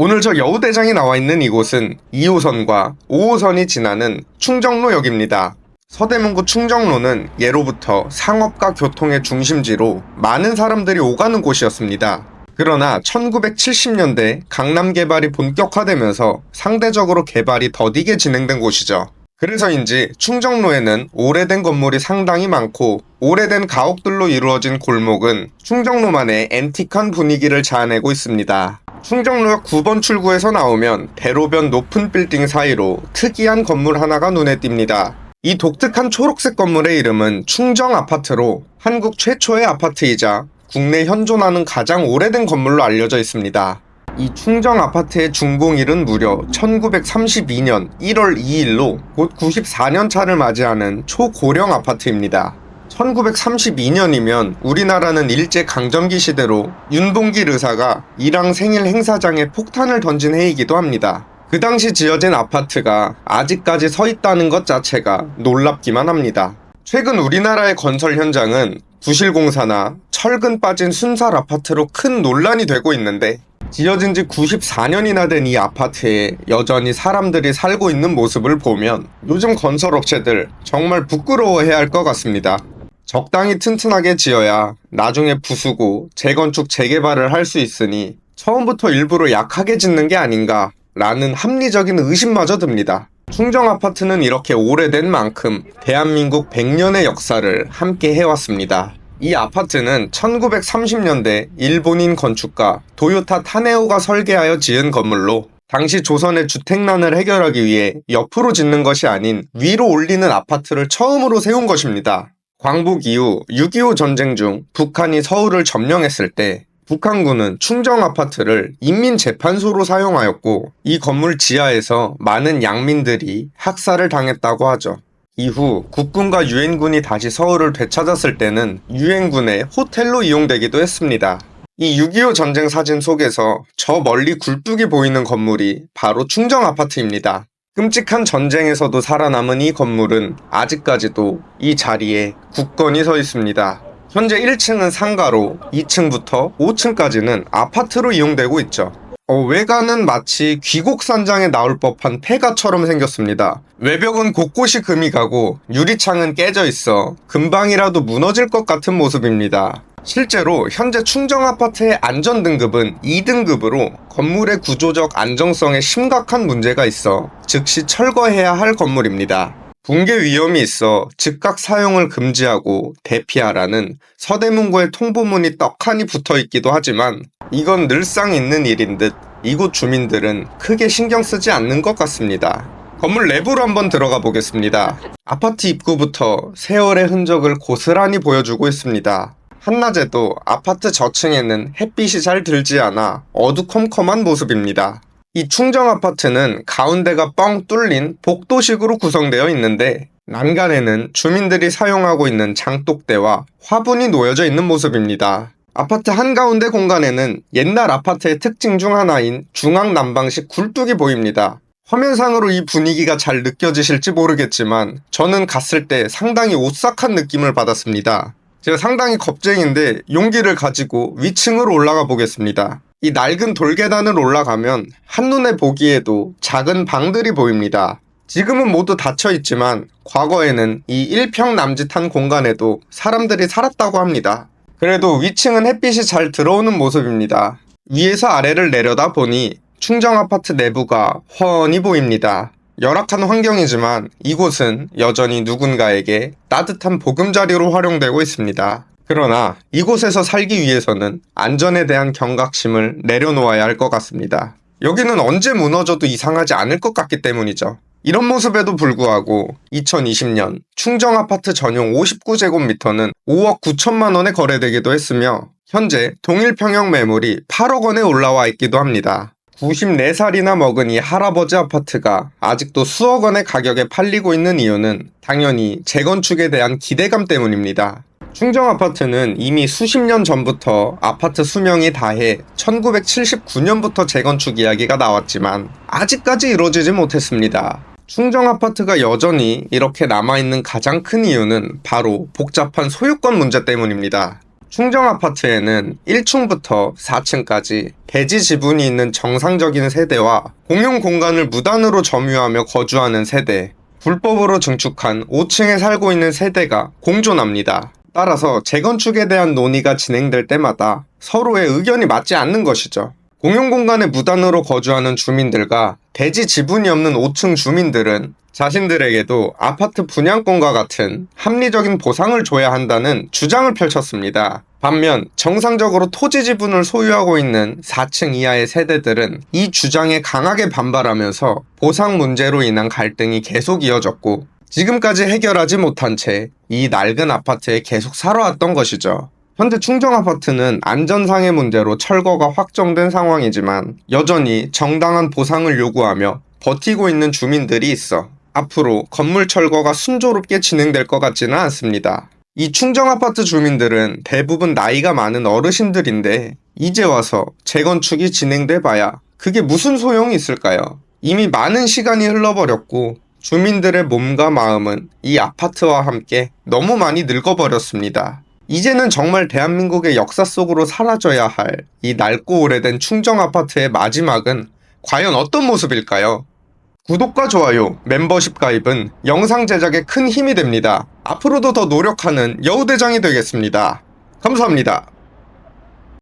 오늘 저 여우대장이 나와 있는 이곳은 2호선과 5호선이 지나는 충정로역입니다. 서대문구 충정로는 예로부터 상업과 교통의 중심지로 많은 사람들이 오가는 곳이었습니다. 그러나 1970년대 강남 개발이 본격화되면서 상대적으로 개발이 더디게 진행된 곳이죠. 그래서인지 충정로에는 오래된 건물이 상당히 많고 오래된 가옥들로 이루어진 골목은 충정로만의 앤틱한 분위기를 자아내고 있습니다. 충정로역 9번 출구에서 나오면 대로변 높은 빌딩 사이로 특이한 건물 하나가 눈에 띕니다. 이 독특한 초록색 건물의 이름은 충정아파트로 한국 최초의 아파트이자 국내 현존하는 가장 오래된 건물로 알려져 있습니다. 이 충정아파트의 준공일은 무려 1932년 1월 2일로 곧 94년 차를 맞이하는 초고령 아파트입니다. 1932년이면 우리나라는 일제강점기 시대로 윤봉길 의사가 일왕 생일 행사장에 폭탄을 던진 해이기도 합니다. 그 당시 지어진 아파트가 아직까지 서 있다는 것 자체가 놀랍기만 합니다. 최근 우리나라의 건설 현장은 부실공사나 철근 빠진 순살 아파트로 큰 논란이 되고 있는데 지어진 지 94년이나 된 이 아파트에 여전히 사람들이 살고 있는 모습을 보면 요즘 건설업체들 정말 부끄러워해야 할 것 같습니다. 적당히 튼튼하게 지어야 나중에 부수고 재건축 재개발을 할 수 있으니 처음부터 일부러 약하게 짓는 게 아닌가 라는 합리적인 의심마저 듭니다. 충정아파트는 이렇게 오래된 만큼 대한민국 100년의 역사를 함께 해왔습니다. 이 아파트는 1930년대 일본인 건축가 도요타 타네오가 설계하여 지은 건물로 당시 조선의 주택난을 해결하기 위해 옆으로 짓는 것이 아닌 위로 올리는 아파트를 처음으로 세운 것입니다. 광복 이후 6.25 전쟁 중 북한이 서울을 점령했을 때 북한군은 충정아파트를 인민재판소로 사용하였고 이 건물 지하에서 많은 양민들이 학살을 당했다고 하죠. 이후 국군과 유엔군이 다시 서울을 되찾았을 때는 유엔군의 호텔로 이용되기도 했습니다. 이 6.25 전쟁 사진 속에서 저 멀리 굴뚝이 보이는 건물이 바로 충정아파트입니다. 끔찍한 전쟁에서도 살아남은 이 건물은 아직까지도 이 자리에 굳건히 서 있습니다. 현재 1층은 상가로 2층부터 5층까지는 아파트로 이용되고 있죠. 외관은 마치 귀곡산장에 나올 법한 폐가처럼 생겼습니다. 외벽은 곳곳이 금이 가고 유리창은 깨져 있어 금방이라도 무너질 것 같은 모습입니다. 실제로 현재 충정아파트의 안전등급은 2등급으로 건물의 구조적 안정성에 심각한 문제가 있어 즉시 철거해야 할 건물입니다. 붕괴 위험이 있어 즉각 사용을 금지하고 대피하라는 서대문구의 통보문이 떡하니 붙어 있기도 하지만 이건 늘상 있는 일인 듯 이곳 주민들은 크게 신경 쓰지 않는 것 같습니다. 건물 내부로 한번 들어가 보겠습니다. 아파트 입구부터 세월의 흔적을 고스란히 보여주고 있습니다. 한낮에도 아파트 저층에는 햇빛이 잘 들지 않아 어두컴컴한 모습입니다. 이 충정아파트는 가운데가 뻥 뚫린 복도식으로 구성되어 있는데 난간에는 주민들이 사용하고 있는 장독대와 화분이 놓여져 있는 모습입니다. 아파트 한가운데 공간에는 옛날 아파트의 특징 중 하나인 중앙난방식 굴뚝이 보입니다. 화면상으로 이 분위기가 잘 느껴지실지 모르겠지만 저는 갔을 때 상당히 오싹한 느낌을 받았습니다. 제가 상당히 겁쟁인데 용기를 가지고 위층으로 올라가 보겠습니다. 이 낡은 돌계단을 올라가면 한눈에 보기에도 작은 방들이 보입니다. 지금은 모두 닫혀 있지만 과거에는 이 1평 남짓한 공간에도 사람들이 살았다고 합니다. 그래도 위층은 햇빛이 잘 들어오는 모습입니다. 위에서 아래를 내려다 보니 충정아파트 내부가 훤히 보입니다. 열악한 환경이지만 이곳은 여전히 누군가에게 따뜻한 보금자리로 활용되고 있습니다. 그러나 이곳에서 살기 위해서는 안전에 대한 경각심을 내려놓아야 할 것 같습니다. 여기는 언제 무너져도 이상하지 않을 것 같기 때문이죠. 이런 모습에도 불구하고 2020년 충정아파트 전용 59제곱미터는 5억 9천만 원에 거래되기도 했으며 현재 동일평형 매물이 8억 원에 올라와 있기도 합니다. 94살이나 먹은 이 할아버지 아파트가 아직도 수억 원의 가격에 팔리고 있는 이유는 당연히 재건축에 대한 기대감 때문입니다. 충정아파트는 이미 수십 년 전부터 아파트 수명이 다해 1979년부터 재건축 이야기가 나왔지만 아직까지 이루어지지 못했습니다. 충정아파트가 여전히 이렇게 남아있는 가장 큰 이유는 바로 복잡한 소유권 문제 때문입니다. 충정아파트에는 1층부터 4층까지 대지 지분이 있는 정상적인 세대와 공용 공간을 무단으로 점유하며 거주하는 세대, 불법으로 증축한 5층에 살고 있는 세대가 공존합니다. 따라서 재건축에 대한 논의가 진행될 때마다 서로의 의견이 맞지 않는 것이죠. 공용공간에 무단으로 거주하는 주민들과 대지 지분이 없는 5층 주민들은 자신들에게도 아파트 분양권과 같은 합리적인 보상을 줘야 한다는 주장을 펼쳤습니다. 반면 정상적으로 토지 지분을 소유하고 있는 4층 이하의 세대들은 이 주장에 강하게 반발하면서 보상 문제로 인한 갈등이 계속 이어졌고 지금까지 해결하지 못한 채 이 낡은 아파트에 계속 살아왔던 것이죠. 현재 충정아파트는 안전상의 문제로 철거가 확정된 상황이지만 여전히 정당한 보상을 요구하며 버티고 있는 주민들이 있어 앞으로 건물 철거가 순조롭게 진행될 것 같지는 않습니다. 이 충정아파트 주민들은 대부분 나이가 많은 어르신들인데 이제 와서 재건축이 진행돼 봐야 그게 무슨 소용이 있을까요? 이미 많은 시간이 흘러버렸고 주민들의 몸과 마음은 이 아파트와 함께 너무 많이 늙어버렸습니다. 이제는 정말 대한민국의 역사 속으로 사라져야 할 이 낡고 오래된 충정아파트의 마지막은 과연 어떤 모습일까요? 구독과 좋아요, 멤버십 가입은 영상 제작에 큰 힘이 됩니다. 앞으로도 더 노력하는 여우대장이 되겠습니다. 감사합니다.